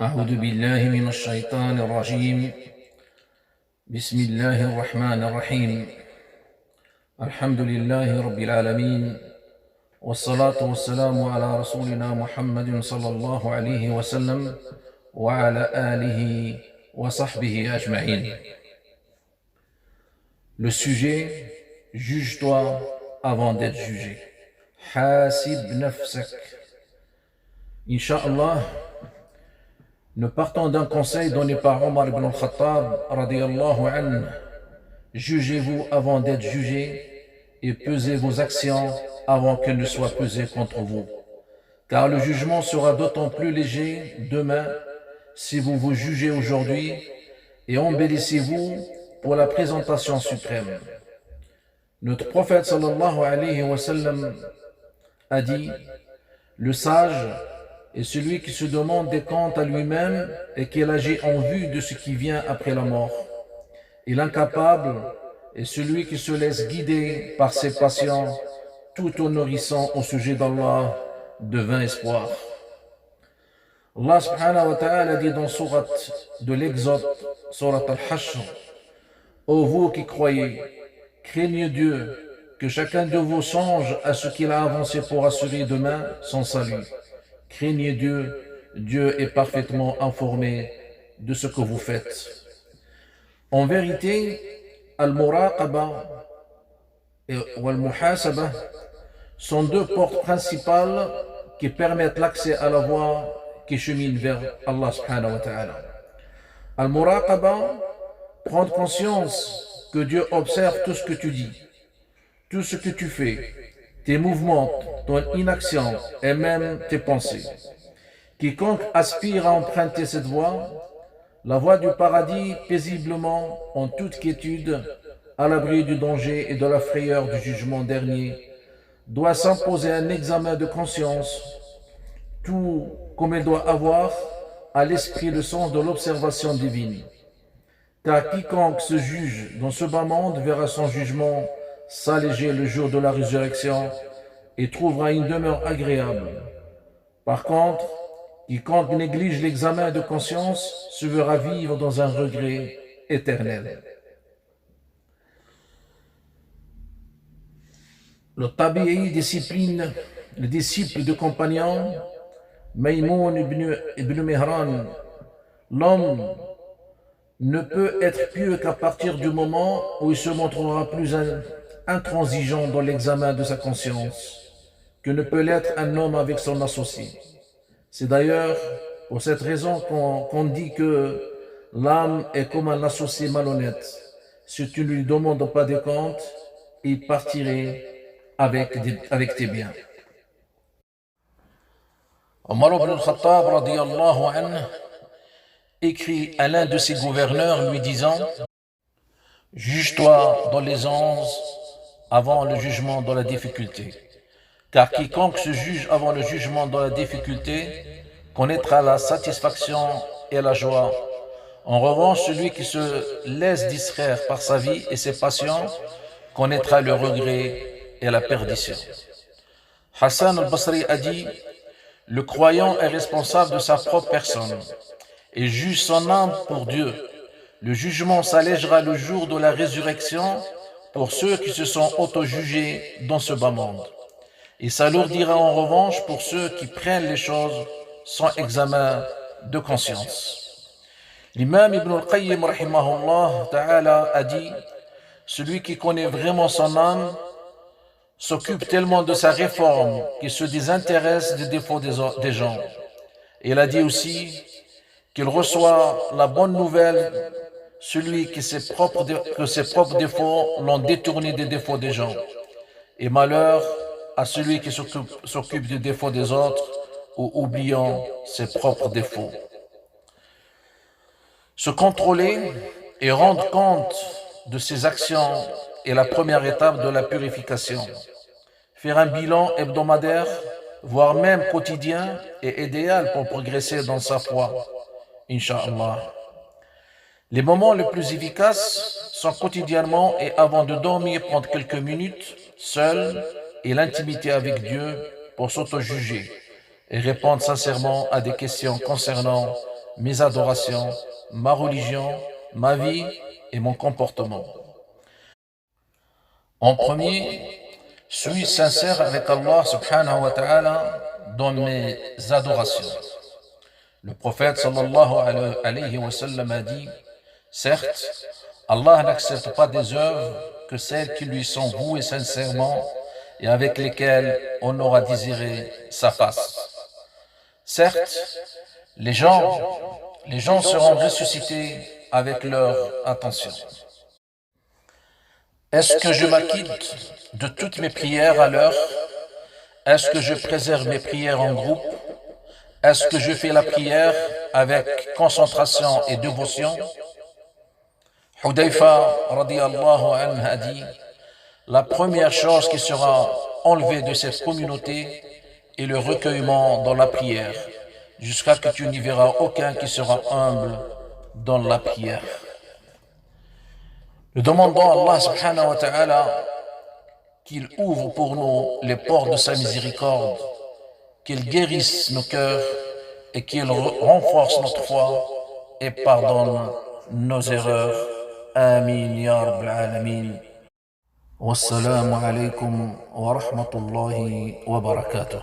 أعوذ بالله من الشيطان الرجيم. بسم الله الرحمن الرحيم. الحمد لله رب العالمين، والصلاة والسلام على رسولنا محمد صلى الله عليه وسلم وعلى آله وصحبه أجمعين. Le sujet: juge-toi avant d'être jugé. Hasib nafsak. Inch'Allah, nous partons d'un conseil donné par Omar ibn al-Khattab radiyallahu anhu. Jugez-vous avant d'être jugé et pesez vos actions avant qu'elles ne soient pesées contre vous. Car le jugement sera d'autant plus léger demain si vous vous jugez aujourd'hui, et embellissez-vous pour la présentation suprême. Notre prophète sallallahu alayhi wa sallam a dit: le sage est celui qui se demande des comptes à lui-même et qui agit en vue de ce qui vient après la mort. Et l'incapable est celui qui se laisse guider par ses passions tout en nourrissant au sujet d'Allah de vains espoirs. Allah subhanahu wa ta'ala dit dans sourate de l'Exode, sourate al-Hashr: ô vous qui croyez, craignez Dieu, que chacun de vous songe à ce qu'il a avancé pour assurer demain son salut. Craignez Dieu, Dieu est parfaitement informé de ce que vous faites. En vérité, al-muraqaba et al-muhasaba sont deux portes principales qui permettent l'accès à la voie qui chemine vers Allah subhanahu wa ta'ala. Al-muraqaba, prendre conscience que Dieu observe tout ce que tu dis, tout ce que tu fais, tes mouvements, ton inaction et même tes pensées. Quiconque aspire à emprunter cette voie, la voie du paradis, paisiblement, en toute quiétude, à l'abri du danger et de la frayeur du jugement dernier, doit s'imposer un examen de conscience, tout comme elle doit avoir à l'esprit le sens de l'observation divine. Car quiconque se juge dans ce bas monde verra son jugement s'alléger le jour de la résurrection et trouvera une demeure agréable. Par contre, quiconque néglige l'examen de conscience se verra vivre dans un regret éternel. Le Tabi'i discipline le disciple de compagnon Maïmoun ibn Mihran: l'homme ne peut être pieux qu'à partir du moment où il se montrera plus intransigeant dans l'examen de sa conscience que ne peut l'être un homme avec son associé. C'est d'ailleurs pour cette raison qu'on dit que l'âme est comme un associé malhonnête. Si tu ne lui demandes pas des comptes, il partirait avec tes biens. Omar ibn al-Khattab radiyallahu anhu écrit à l'un de ses gouverneurs lui disant: juge-toi dans l'aisance avant le jugement dans la difficulté. Car quiconque se juge avant le jugement dans la difficulté connaîtra la satisfaction et la joie. En revanche, celui qui se laisse distraire par sa vie et ses passions connaîtra le regret et la perdition. Hassan al-Basri a dit: le croyant est responsable de sa propre personne et juge son âme pour Dieu. Le jugement s'allégera le jour de la résurrection pour ceux qui se sont auto-jugés dans ce bas monde. Et s'alourdira en revanche pour ceux qui prennent les choses sans examen de conscience. L'imam Ibn al-Qayyim rahimahullah ta'ala a dit: celui qui connaît vraiment son âme s'occupe tellement de sa réforme qu'il se désintéresse des défauts des gens. Et il a dit aussi qu'il reçoit la bonne nouvelle, celui que ses propres défauts l'ont détourné des défauts des gens. Et malheur à celui qui s'occupe des défauts des autres ou oubliant ses propres défauts. Se contrôler et rendre compte de ses actions est la première étape de la purification. Faire un bilan hebdomadaire, voire même quotidien, est idéal pour progresser dans sa foi, Inch'Allah. Les moments les plus efficaces sont quotidiennement et avant de dormir prendre quelques minutes seul et l'intimité avec Dieu pour s'auto-juger et répondre sincèrement à des questions concernant mes adorations, ma religion, ma vie et mon comportement. En premier, suis sincère avec Allah subhanahu wa ta'ala dans mes adorations. Le prophète sallallahu alayhi wa sallam a dit, certes, Allah n'accepte pas des œuvres que celles qui lui sont vouées sincèrement et avec lesquelles on aura désiré sa face. Certes, les gens seront ressuscités avec leur attention. Est-ce que je m'acquitte de toutes mes prières à l'heure? Est-ce que je préserve mes prières en groupe? Est-ce que je fais la prière avec concentration et dévotion? Hudayfa radiyallahu anhu a dit, la première chose qui sera enlevée de cette communauté est le recueillement dans la prière, jusqu'à ce que tu n'y verras aucun qui sera humble dans la prière. Nous demandons à Allah subhanahu wa ta'ala qu'il ouvre pour nous les portes de sa miséricorde, qu'il guérisse nos cœurs et qu'il renforce notre foi et pardonne nos erreurs. Amin ya Rabbal Alamin. Wassalamu alaikum wa rahmatullahi wa barakatuh.